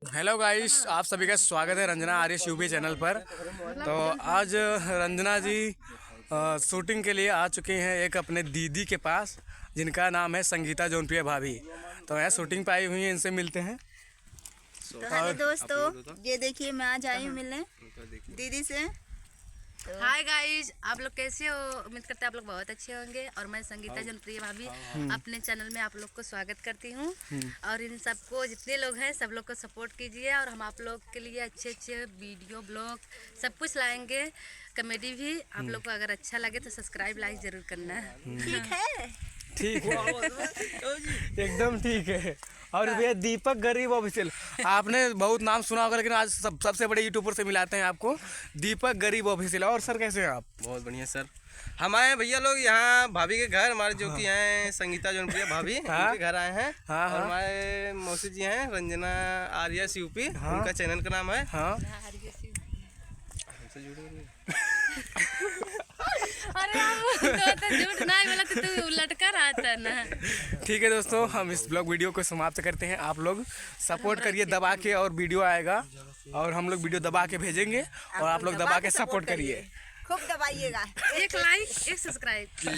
Hello guys, आप सभी का स्वागत है रंजना आर्य यूपी चैनल पर। तो आज रंजना जी शूटिंग के लिए आ चुके हैं एक अपने दीदी के पास, जिनका नाम है संगीता जौनप्रिया भाभी। तो यहाँ शूटिंग पे आई हुई हैं, इनसे मिलते हैं। तो हेलो दोस्तों, ये देखिए मैं आज आई हूँ मिलने दीदी से। हाय गाइज, आप लोग कैसे हो? उम्मीद करते हैं आप लोग बहुत अच्छे होंगे। और मैं संगीता जौनप्रिया भाभी अपने चैनल में आप लोग को स्वागत करती हूँ। और इन सबको जितने लोग हैं सब लोग को सपोर्ट कीजिए। और हम आप लोग के लिए अच्छे अच्छे वीडियो ब्लॉग सब कुछ लाएंगे, कॉमेडी भी। आप लोग को अगर अच्छा लगे तो सब्सक्राइब लाइक जरूर करना। ठीक है, ठीक है, एकदम ठीक है। और भैया दीपक गरीब ऑफिशियल, आपने बहुत नाम सुना होगा, लेकिन आज सबसे बड़े यूट्यूबर से मिलाते हैं आपको, दीपक गरीब ऑफिशियल। और सर कैसे हैं आप? बहुत बढ़िया सर। हम आए भैया लोग यहाँ भाभी के घर, हमारे जो कि हैं संगीता जौनप्रिया भाभी, उनके घर आए हैं। और हमारे मौसी जी हैं रंजना आर्य यूपी, उनका चैनल का नाम है। हाँ, अरे तो झूठ नहीं बोला तो तू लटका रहा था ना। ठीक है दोस्तों, हम इस ब्लॉग वीडियो को समाप्त करते हैं। आप लोग सपोर्ट करिए दबा के, और वीडियो आएगा और हम लोग वीडियो दबा के भेजेंगे, और आप लोग दबा के सपोर्ट करिए। खूब दबाइएगा। एक लाइक, एक सब्सक्राइब।